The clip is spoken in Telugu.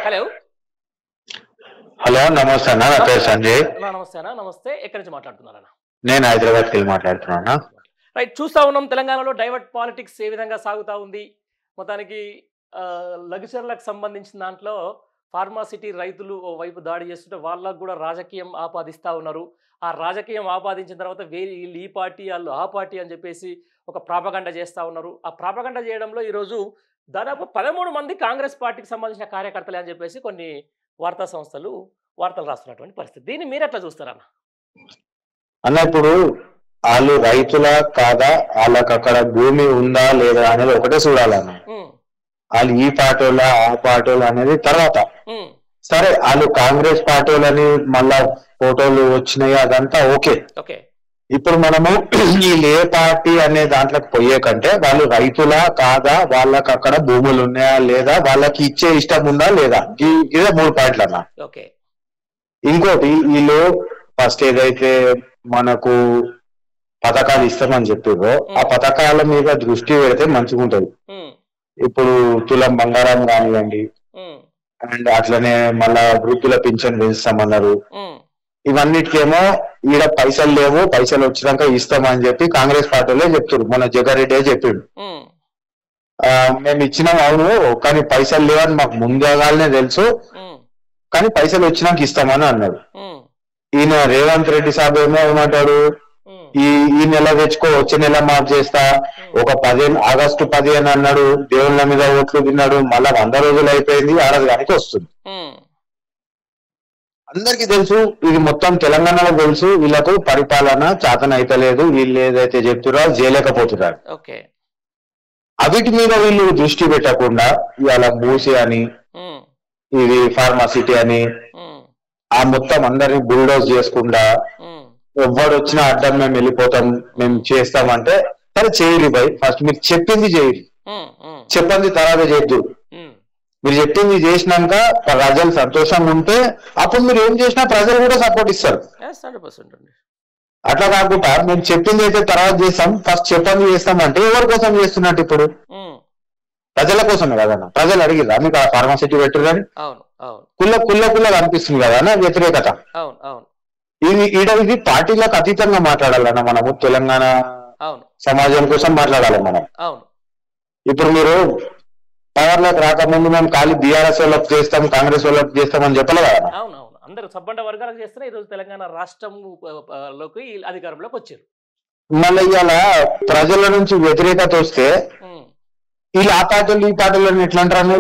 హలో. హలో నమస్తే అన్న, నా పేరు సంజయ్. నమస్తే అన్న. నమస్తే. ఎక్కడి నుంచి మాట్లాడుతున్నారన్న? నేను హైదరాబాద్కి వెళ్ళి మాట్లాడుతున్నా. రైట్. చూస్తా ఉన్నాం తెలంగాణలో డైవర్ట్ పాలిటిక్స్ ఏ విధంగా సాగుతా ఉంది. మొత్తానికి లగ్జరీలకు సంబంధించిన దాంట్లో ఫార్మాసిటీ రైతులు ఓ వైపు దాడి చేస్తుంటే వాళ్ళకు కూడా రాజకీయం ఆపాదిస్తూ ఉన్నారు. ఆ రాజకీయం ఆపాదించిన తర్వాత వీళ్ళు ఈ పార్టీ వాళ్ళు ఆ పార్టీ అని చెప్పేసి ఒక ప్రాపగండ చేస్తూ ఉన్నారు. ఆ ప్రాపగండ చేయడంలో ఈరోజు దాదాపు 13 మంది కాంగ్రెస్ పార్టీకి సంబంధించిన కార్యకర్తలే అని చెప్పేసి కొన్ని వార్తా సంస్థలు వార్తలు రాస్తున్నటువంటి పరిస్థితి. దీన్ని మీరు ఎట్లా చూస్తారన్న? అన్న, ఇప్పుడు వాళ్ళు రైతులా కాదా, వాళ్ళకి అక్కడ భూమి ఉందా లేదా అనేది ఒకటే చూడాలన్న. వాళ్ళు ఈ పార్టీలా ఆ పార్టీలు అనేది తర్వాత. సరే, వాళ్ళు కాంగ్రెస్ పార్టీలని మళ్ళా ఫోటోలు వచ్చినాయి, అదంతా ఓకే. ఇప్పుడు మనము వీళ్ళు ఏ పార్టీ అనే దాంట్లోకి పోయే కంటే వాళ్ళు రైతులా కాదా, వాళ్ళకి అక్కడ భూములు ఉన్నాయా లేదా, వాళ్ళకి ఇచ్చే ఇష్టం ఉందా లేదా, ఇదే 3 పాయింట్లు అన్న. ఇంకోటి, వీళ్ళు ఫస్ట్ ఏదైతే మనకు పథకాలు ఇస్తామని చెప్పారో ఆ పథకాల మీద దృష్టి పెడితే మంచిగా ఉంటది. ఇప్పుడు తులం బంగారం కానివ్వండి, అండ్ అట్లనే మళ్ళా వృద్ధుల పింఛన్ పెంచుతామన్నారు. ఇవన్నిటికేమో ఈడ పైసలు లేవు, పైసలు వచ్చినాక ఇస్తామని చెప్పి కాంగ్రెస్ పార్టీలో చెప్తారు. మన జగ్గారెడ్డి చెప్పిండు, మేము ఇచ్చినాం అవును, కానీ పైసలు లేవని మాకు ముందుగానే తెలుసు, కానీ పైసలు వచ్చినాక ఇస్తామని అన్నాడు. ఈయన రేవంత్ రెడ్డి సాబ్ ఏమంటాడు, ఈ నెల తెచ్చుకో, వచ్చే నెల మాఫ్ చేస్తా, ఒక 15 ఆగస్టు 15 అన్నాడు, దేవుళ్ళ మీద ఓట్లు తిన్నాడు, మళ్ళా 100 రోజులు అయిపోయింది, ఆడదానికి వస్తుంది. అందరికి తెలుసు, ఇది మొత్తం తెలంగాణలో తెలుసు, వీళ్ళకు పరిపాలన చేతన అయితలేదు, వీళ్ళు ఏదైతే చెప్తున్నారో చేయలేకపోతున్నారు. అవిటి మీద వీళ్ళు దృష్టి పెట్టకుండా ఇవాళ మూసి అని, ఇది ఫార్మాసిటీ అని, ఆ మొత్తం అందరినీ బుల్డోజ్ చేసుకుండా ఎవ్వడు వచ్చినా అడ్డం మేము వెళ్ళిపోతాం, మేము చేస్తామంటే సరే చేయరు భయ్, ఫస్ట్ మీరు చెప్పింది చేయరు, చెప్పండి తర్వాత చేయద్దు. మీరు చెప్పింది చేసినాక ప్రజలు సంతోషంగా ఉంటే అప్పుడు మీరు ఏం చేసినా ప్రజలు కూడా సపోర్ట్ ఇస్తారు. అట్లా కాకుండా మేము చెప్పింది అయితే తర్వాత చేస్తాం, ఫస్ట్ చెప్పండి చేస్తామంటే ఎవరి కోసం చేస్తున్నట్టు? ఇప్పుడు ప్రజల కోసమే కదన్నా. ప్రజలు అడిగిరా మీకు ఆ ఫార్మాసిటీ పెట్టరు అని? కుల్ల కనిపిస్తుంది కదా వ్యతిరేకత. ఇది పార్టీలకు అతీతంగా మాట్లాడాలన్న మనము, తెలంగాణ సమాజం కోసం మాట్లాడాలి మనం. ఇప్పుడు మీరు పవర్ లోకి రాకముందు మేము ఖాళీ బీఆర్ఎస్ వాళ్ళకి చేస్తాం, కాంగ్రెస్ వాళ్ళకి చేస్తాం అని చెప్పలే కదా. అందరూ సబ్బండ వర్గాలకు చేస్తే ఈరోజు తెలంగాణ రాష్ట్రంలోకి అధికారంలోకి వచ్చారు. మళ్ళీ ఇవాళ ప్రజల నుంచి వ్యతిరేకత వస్తే వీళ్ళు ఆ పార్టీలు ఈ పార్టీలను ఎట్లా అంటారు?